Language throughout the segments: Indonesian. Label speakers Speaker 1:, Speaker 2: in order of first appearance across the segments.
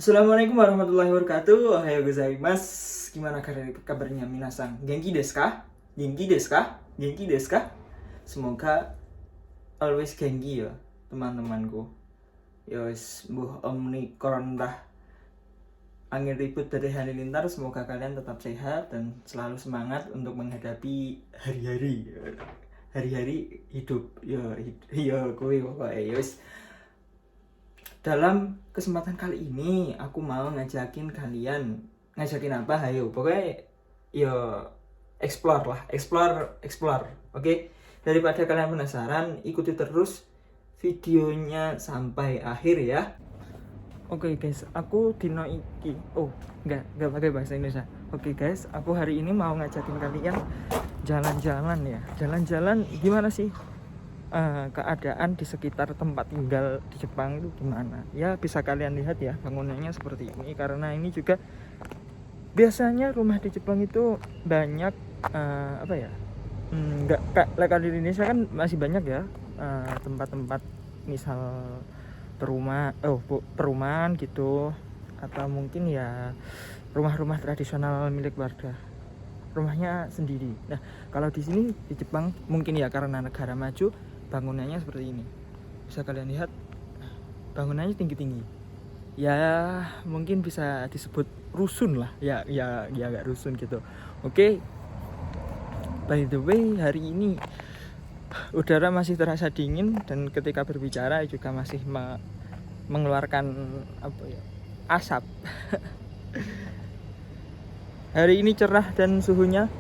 Speaker 1: Assalamualaikum warahmatullahi wabarakatuh. Ohayo gozaimasu. Gimana kabarnya minasang? Genki desu ka? Genki desu ka? Genki desu ka? Semoga always genki ya, teman-temanku. Ya wis mbuh omikron dah angin ribut dari halilintar, semoga kalian tetap sehat dan selalu semangat untuk menghadapi hari-hari hidup. Ya kowe pokoknya ya wis. Dalam kesempatan kali ini aku mau ngajakin apa? Hayo, pokoknya yo explore lah, explore. Oke? Daripada kalian penasaran, ikuti terus videonya sampai akhir ya. Oke guys, aku dino iki. Oh, enggak pakai bahasa Indonesia. Oke guys, aku hari ini mau ngajakin kalian jalan-jalan ya. Jalan-jalan gimana sih? Keadaan di sekitar tempat tinggal di Jepang itu gimana ya, bisa kalian lihat ya, bangunannya seperti ini karena ini juga biasanya rumah di Jepang itu banyak nggak kayak di Indonesia kan masih banyak ya tempat-tempat misal perumahan gitu, atau mungkin ya rumah-rumah tradisional milik warga, rumahnya sendiri. Nah, kalau di sini di Jepang mungkin ya karena negara maju, bangunannya seperti ini. Bisa kalian lihat, bangunannya tinggi-tinggi. Ya, mungkin bisa disebut rusun lah. Ya agak rusun gitu. Oke. By the way, hari ini udara masih terasa dingin dan ketika berbicara juga masih mengeluarkan asap. Hari ini cerah dan suhunya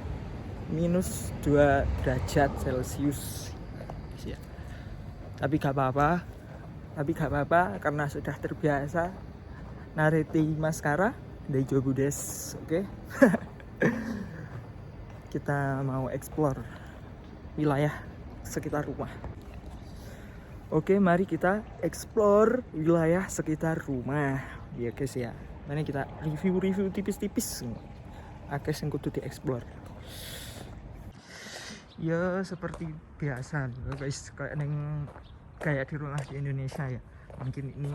Speaker 1: minus 2 derajat Celcius. Ya. Tapi gak apa-apa karena sudah terbiasa nareti maskara Daijobu desu. Oke. Kita mau explore wilayah sekitar rumah. Oke, mari kita explore wilayah sekitar rumah. Ya guys ya. Mari kita review tipis-tipis. Akeh sing kudu di-explore. Ya seperti biasa guys, kayak di rumah di Indonesia ya. Mungkin ini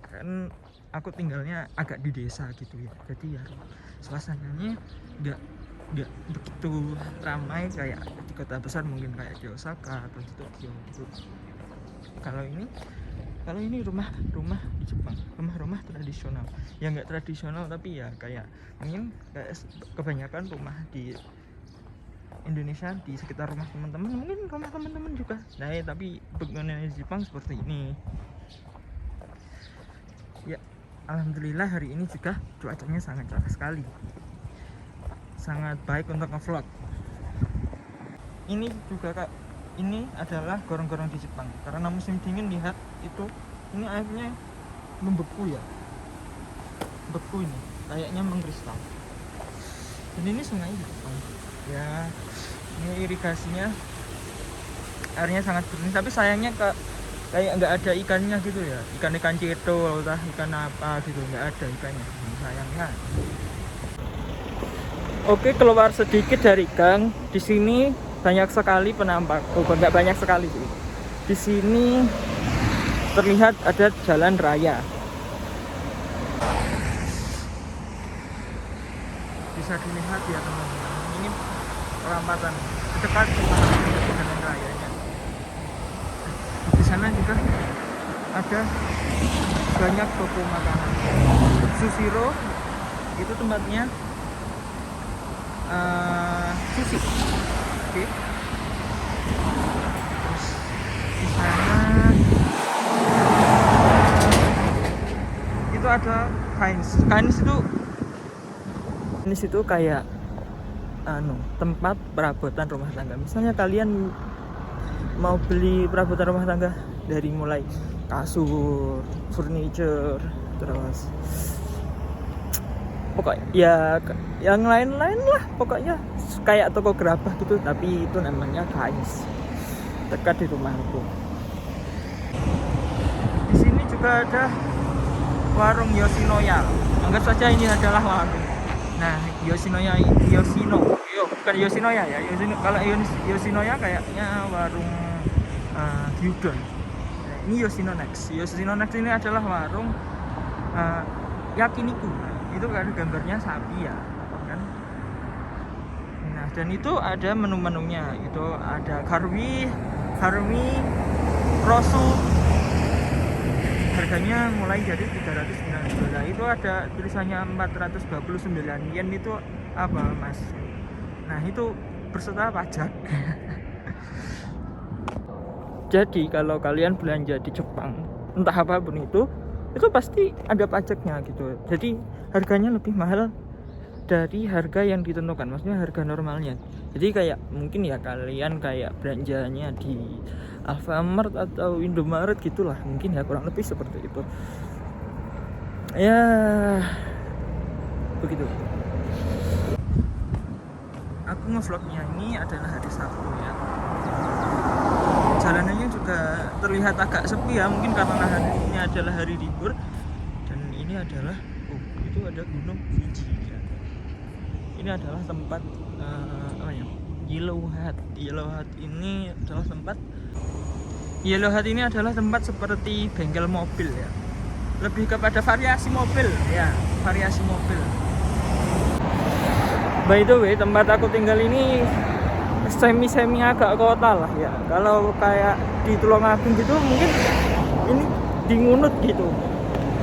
Speaker 1: kan aku tinggalnya agak di desa gitu ya, jadi ya suasananya nggak begitu ramai kayak di kota besar, mungkin kayak di Osaka atau di Tokyo gitu. Kalau ini rumah di Jepang, rumah tradisional. Ya nggak tradisional tapi ya kayak mungkin kebanyakan rumah di Indonesia di sekitar rumah teman-teman, mungkin rumah teman-teman juga. Nah, tapi bangunan di Jepang seperti ini. Ya, alhamdulillah hari ini juga cuacanya sangat cerah sekali. Sangat baik untuk nge-vlog. Ini juga ini adalah gorong-gorong di Jepang. Karena musim dingin, lihat itu, ini airnya membeku ya. Beku ini, kayaknya mengkristal. Dan ini sungai di Jepang. Ya, ini irigasinya, airnya sangat jernih. Tapi sayangnya kayak nggak ada ikannya gitu ya. Ikan ceto, entah ikan apa gitu, nggak ada ikannya. Sayangnya. Oke, keluar sedikit dari gang. Di sini banyak sekali penampak. Nggak banyak sekali sih. Di sini terlihat ada jalan raya. Bisa dilihat ya teman-teman. Ini perampatan dekat jalan rayanya. Di sana juga ada banyak toko makanan. Sushiro itu tempatnya sushi. Oke. Terus di sana itu ada Kains itu kayak tempat perabotan rumah tangga. Misalnya kalian mau beli perabotan rumah tangga dari mulai kasur, furniture, terus pokoknya ya yang lain-lain lah, pokoknya kayak toko gerabah gitu, tapi itu namanya Kains, dekat di rumahku. Di sini juga ada warung Yoshinoya. Anggap saja ini adalah warung. Nah, bukan Yoshinoya ya. Kalau Yoshinoya kayaknya warung gyudon. Nah, Ini Yoshinonex. Yoshinonex ini adalah warung yakiniku. Itu ada gambarnya sapi ya kan. Nah, dan itu ada menu-menunya. Itu ada karmi, rosu. Harganya mulai dari 390 dolar. Itu ada tulisannya 429 yen. Itu apa mas? Nah itu berserta pajak. Jadi kalau kalian belanja di Jepang, entah apapun itu pasti ada pajaknya gitu. Jadi harganya lebih mahal dari harga yang ditentukan, maksudnya harga normalnya. Jadi kayak mungkin ya kalian kayak belanjanya di Alfamart atau Indomaret gitulah, mungkin ya kurang lebih seperti itu. Ya begitu. Aku ngevlognya ini adalah hari Sabtu ya. Jalanannya juga terlihat agak sepi ya, mungkin karena hari ini adalah hari libur. Dan ini adalah itu ada Gunung Fuji ya. Ini adalah tempat Yellow Hat. Yellow Hat ini adalah tempat seperti bengkel mobil ya. Lebih kepada variasi mobil ya, variasi mobil. By the way, tempat aku tinggal ini semi agak kota lah ya. Kalau kayak di Tulungagung gitu mungkin ini di Ngunut gitu.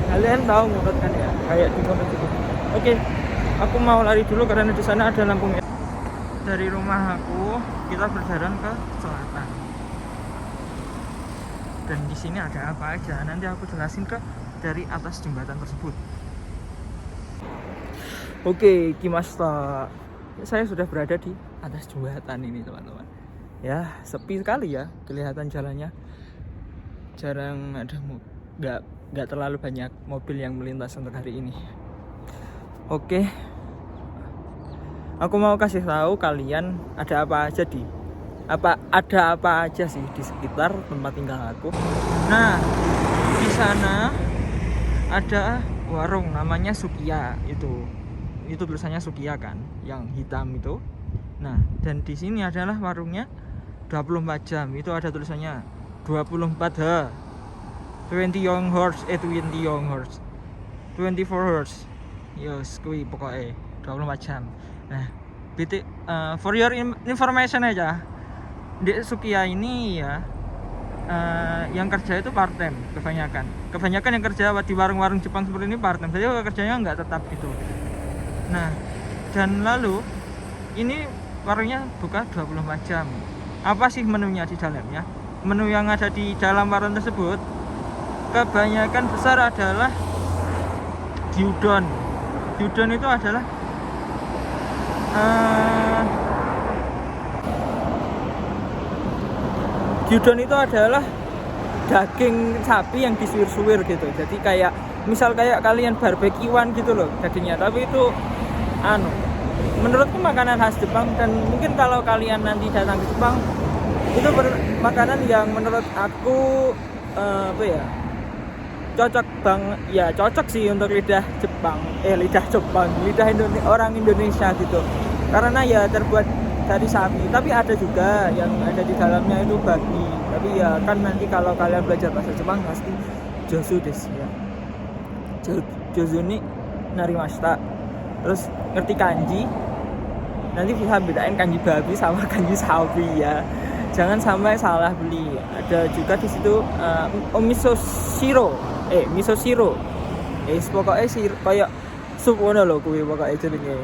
Speaker 1: Kalian tahu Ngunut kan ya, kayak di Ngunut gitu. Oke, aku mau lari dulu karena di sana ada lampu merah. Dari rumah aku kita berjalan ke selatan. Dan di sini ada apa aja? Nanti aku jelasin dari atas jembatan tersebut. Oke, Kimasta. Saya sudah berada di atas jembatan ini, teman-teman. Ya, sepi sekali ya kelihatan jalannya. Jarang ada nggak terlalu banyak mobil yang melintas untuk hari ini. Oke. Aku mau kasih tahu kalian ada apa aja sih di sekitar tempat tinggal aku. Nah, di sana ada warung namanya Sukiya itu tulisannya Sukiya kan, yang hitam itu. Nah, dan di sini adalah warungnya 24 jam. Itu ada tulisannya 24H. 24 hours. Yos, kuwi pokoknya 24 jam. Nah, for your information aja, di Sukiya ini ya yang kerja itu part time kebanyakan yang kerja di warung-warung Jepang seperti ini part time, jadi kerjanya nggak tetap gitu. Nah, dan lalu ini warungnya buka 24 jam. Apa sih menunya di dalamnya? Menu yang ada di dalam warung tersebut kebanyakan besar adalah gyudon. Gyudon itu adalah daging sapi yang disuir-suir gitu. Jadi kayak misal kayak kalian barbekyuan gitu loh dagingnya, tapi itu menurutku makanan khas Jepang. Dan mungkin kalau kalian nanti datang ke Jepang, itu makanan yang menurut aku cocok sih untuk lidah orang Indonesia gitu, karena ya terbuat dari sapi. Tapi ada juga yang ada di dalamnya itu babi. Tapi ya kan nanti kalau kalian belajar bahasa Jepang pasti josu desu ya, josu ni narimashita. Terus ngerti kanji, nanti bisa bedain kanji babi sama kanji sapi ya. Jangan sampai salah beli. Ada juga di situ miso shiro. Pokoknya kayak sup ngono lho kuwi pokoknya jenenge.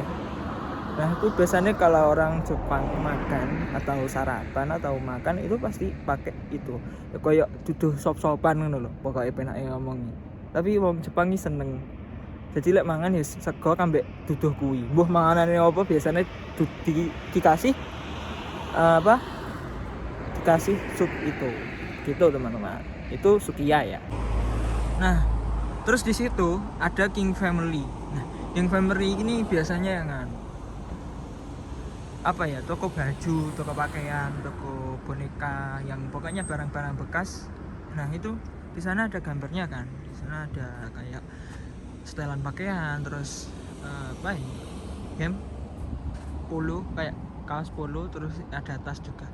Speaker 1: Nah, itu biasanya kalau orang Jepang makan atau sarapan atau makan itu pasti pakai itu. Ya, kayak duduh sop-sopan ngono lho. Pokoknya penake ngomong. Tapi wong Jepang iki seneng. Jadi lek mangan ya sego kambek duduh kuwi. Mbuh manganane apa biasanya dikasih dikasih sup itu. Gitu teman-teman. Itu Sukiya ya. Nah, terus di situ ada King Family. Nah, King Family ini biasanya yang toko baju, toko pakaian, toko boneka, yang pokoknya barang-barang bekas. Nah, itu di sana ada gambarnya kan. Di sana ada kayak setelan pakaian, terus hem polo, kayak kaos polo, terus ada tas juga.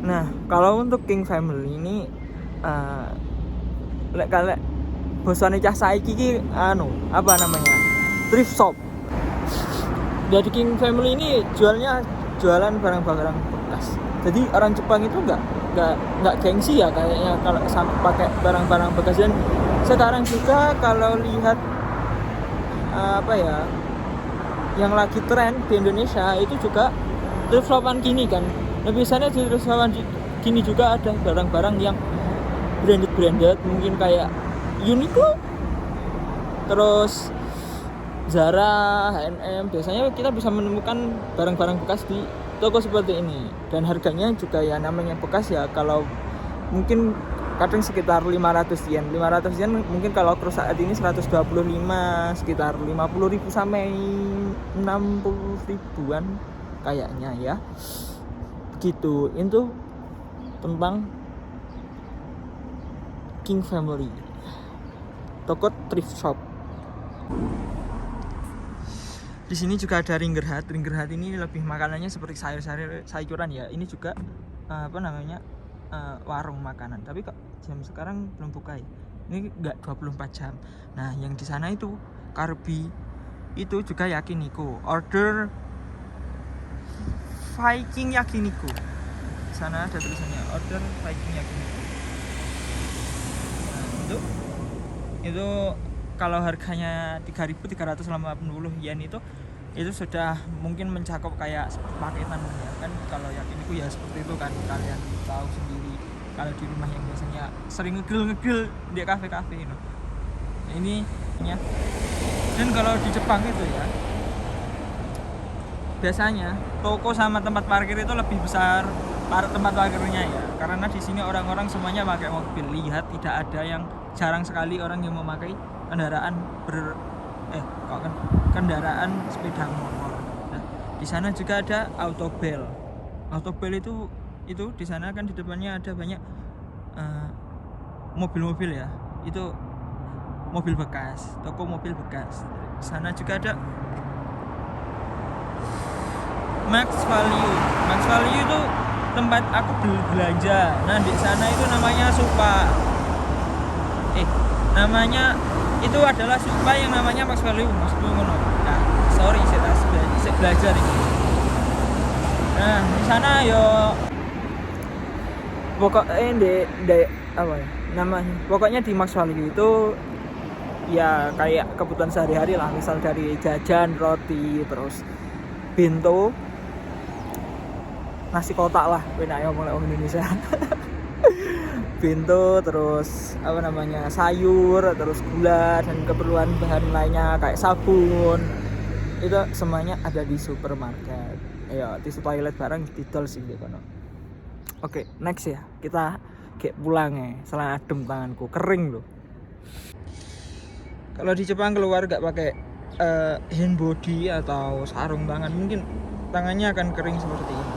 Speaker 1: Nah, kalau untuk King Family ini lek bosane cah saiki iki apa namanya? Thrift shop. Jadi King Family ini jualan barang-barang bekas. Jadi orang Jepang itu nggak gengsi ya kayaknya kalau pakai barang-barang bekas. Dan sekarang juga kalau lihat apa ya, yang lagi tren di Indonesia itu juga thrift shopan gini kan. Nah biasanya di thrift shopan gini juga ada barang-barang yang branded, mungkin kayak Uniqlo, terus Zara, H&M. Biasanya kita bisa menemukan barang-barang bekas di toko seperti ini. Dan harganya juga ya namanya bekas ya, kalau mungkin kadang sekitar 500 yen. 500 yen mungkin kalau cross saat ini 125, sekitar 50.000 sampai 60 ribuan kayaknya ya. Gitu. Itu tentang King Family, toko thrift shop. Di sini juga ada Ringerhat. Ringerhat ini lebih makanannya seperti sayuran ya. Ini juga warung makanan. Tapi kok jam sekarang belum buka ya. Ini enggak 24 jam. Nah, yang di sana itu Karbi itu juga yakiniku. Order Viking yakiniku. Di sana ada tulisannya order Viking yakiniku. Nah, itu kalau harganya 3.380 yen itu sudah mungkin mencakup kayak paketan ya kan. Kalau yakiniku ya seperti itu kan, kalian tahu sendiri kalau di rumah yang biasanya sering ngegil di kafe-kafe itu. Nah, ini ya. Dan kalau di Jepang itu ya biasanya toko sama tempat parkir itu lebih besar tempat parkirnya ya, karena di sini orang-orang semuanya pakai mobil. Lihat, tidak ada yang, jarang sekali orang yang memakai kendaraan kendaraan sepeda motor. Nah, di sana juga ada Autobel. Autobel itu di sana kan di depannya ada banyak mobil-mobil ya. Itu mobil bekas, toko mobil bekas. Di sana juga ada Max Value. Max Value itu tempat aku belanja. Nah, di sana itu namanya Supa. Namanya itu adalah Supa yang namanya Max Value, maksudku ngono. Nah, sorry saya belajar ini. Nah, di sana yo pokoknya apa ya namanya? Pokoknya di Max Value itu ya kayak kebutuhan sehari-hari lah, misal dari jajan, roti, terus bento, nasi kotak lah, benar ya mulai orang Indonesia. Bento, terus sayur, terus gula, dan keperluan bahan lainnya kayak sabun, itu semuanya ada di supermarket. Ya, tisu toilet barang didol sih gitu. Oke, next ya, kita pulang ya. Setelah adem tanganku kering loh. Kalau di Jepang keluar gak pakai hand body atau sarung tangan, mungkin tangannya akan kering seperti ini.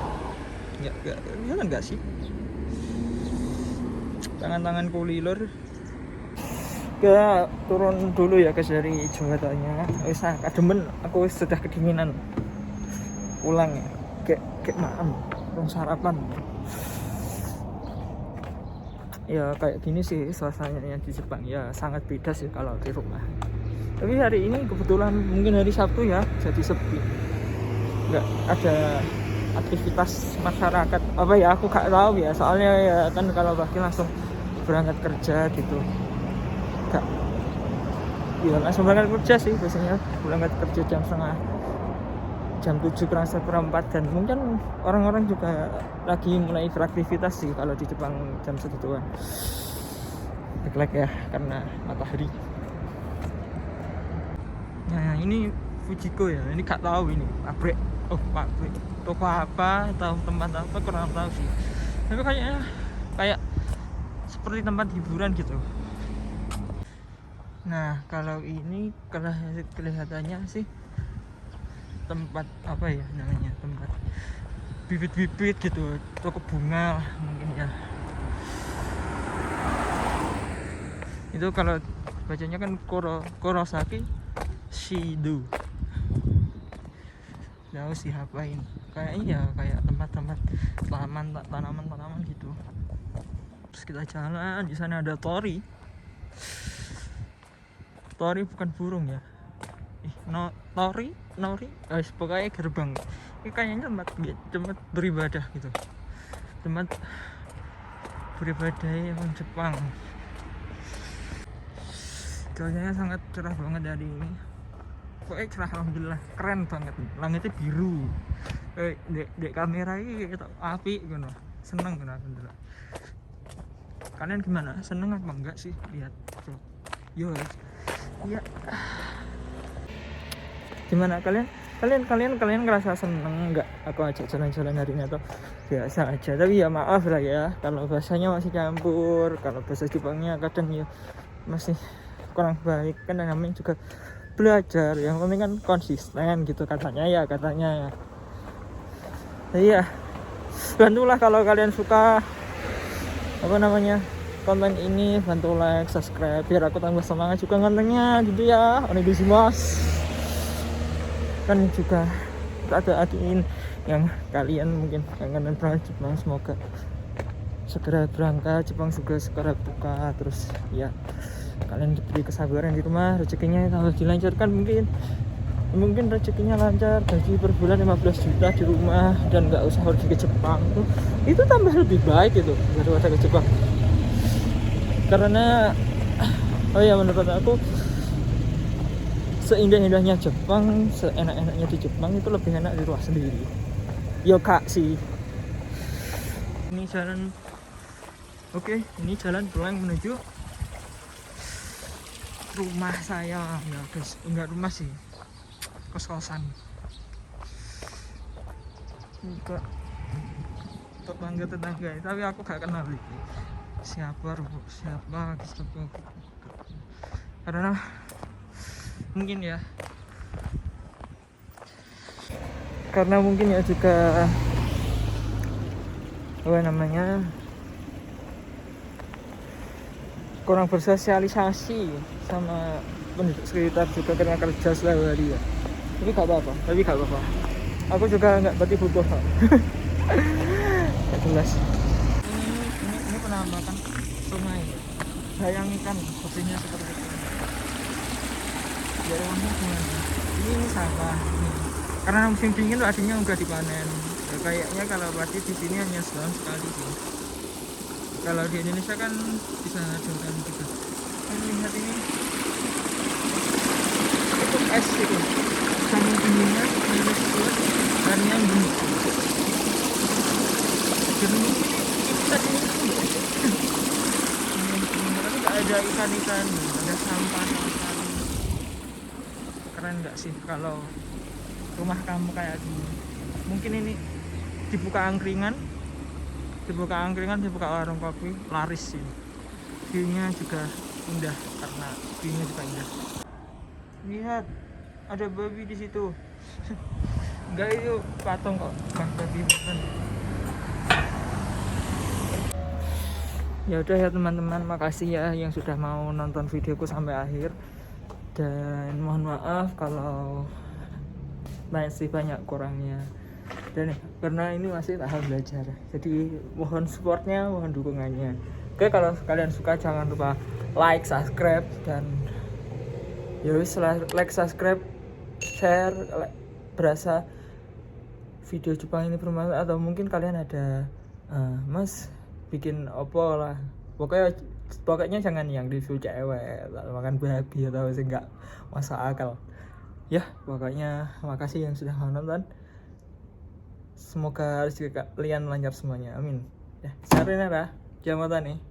Speaker 1: Kelihatan gak sih? Tangan kulilur. Kita turun dulu ya guys dari jembatannya. Wis kademen, aku sudah kedinginan. Pulang ya. Kayak maem, belum sarapan. Ya kayak gini sih suasananya di Jepang. Ya sangat beda sih kalau di rumah. Tapi hari ini kebetulan mungkin hari Sabtu ya, jadi sepi. Nggak ada aktivitas masyarakat apa ya, aku gak tahu ya, soalnya ya kan kalau pagi langsung berangkat kerja gitu. Langsung berangkat kerja sih, biasanya berangkat kerja jam 7 kurang 1/4, dan mungkin orang-orang juga lagi mulai beraktivitas sih kalau di Jepang jam segituan. Lag ya karena matahari. Nah, ini Fujiko ya, ini gak tahu ini pabrik toko apa atau tempat apa, kurang tahu sih. Tapi kayaknya kayak seperti tempat hiburan gitu. Nah, kalau ini kelihatannya sih tempat apa ya namanya, tempat bibit-bibit gitu, toko bunga lah mungkin ya. Itu kalau bacanya kan Kurosaki Shido. Tahu sih apa ini? Kayaknya ya kayak tempat-tempat tanaman Terus kita jalan, di sana ada tori. Tori bukan burung ya. Nori, pokoknya gerbang. Ini kayaknya tempat beribadah gitu. Tempat beribadah orang Jepang. Cuacanya sangat cerah banget hari ini. Pokoknya cerah, alhamdulillah, keren banget. Langitnya biru. Di kamera ini kita api gitu. Seneng gitu, alhamdulillah. Kalian gimana? Seneng apa enggak sih lihat vlog? Yo, ya. Gimana kalian ngerasa seneng nggak aku ajak jalan-jalan hari ini atau biasa aja? Tapi ya maaf lah ya kalau bahasanya masih campur, kalau bahasa Jepangnya kadang ya masih kurang baik, kan namanya juga belajar. Yang penting kan konsisten gitu katanya ya. Iya, bantulah kalau kalian suka konten ini, bantu like, subscribe biar aku tambah semangat juga kontennya gitu ya. Onegaishimasu. Kan juga ada admin yang kalian mungkin kangen pernah Jepang, semoga segera berangkat Jepang, juga segera buka. Terus ya kalian diberi kesabaran di rumah, rezekinya tambah dilancarkan, mungkin rezekinya lancar, gaji per bulan 15 juta di rumah dan nggak usah pergi ke Jepang, itu tambah lebih baik itu daripada ke Jepang. Karena menurut aku seindah-indahnya Jepang, seenak-enaknya di Jepang itu lebih enak di rumah sendiri. Yo kak sih. Ini jalan, ini jalan pulang menuju rumah saya ya guys. Enggak rumah sih, kos-kosan. Enggak tetangga, tapi aku gak kenal siapa karena mungkin ya juga kurang bersosialisasi sama penduduk sekitar juga karena kerja sehari ya. Tapi gak apa-apa, aku juga nggak berarti butuh. Jelas ini penampakan sungai, bayangkan posisinya seperti itu. Ya orangnya gimana? Ini sawah nih. Karena musim dingin tuh artinya udah dipanen. Ya, kayaknya kalau padi di sini hanya setahun sekali sih. Kalau di Indonesia kan bisa 2 tahun juga. Lihat ini, itu es gitu. Saking dinginnya, minus 10, airnya bunyi. Jadi ini tadi tapi nggak ada ikan-ikan, ada sampah. Keren nggak sih kalau rumah kamu kayak gini? Mungkin ini dibuka angkringan, dibuka warung kopi, laris sih. View-nya juga indah, karena view-nya juga indah. Lihat, ada babi di situ. Enggak, itu patung kok, bukan babi bukan. Ya udah ya teman-teman, makasih ya yang sudah mau nonton videoku sampai akhir. Dan mohon maaf kalau masih banyak kurangnya. Dan karena ini masih tahap belajar, jadi mohon supportnya, mohon dukungannya. Oke, kalau kalian suka jangan lupa like, subscribe, dan like, subscribe, share. Berasa video Jepang ini bermanfaat, atau mungkin kalian ada mas bikin opo lah, pokoknya jangan yang review cewek makan babi atau sih nggak masuk akal ya. Pokoknya makasih yang sudah menonton, semoga rezeki kalian lancar semuanya, amin ya. Sayonara, jamatane.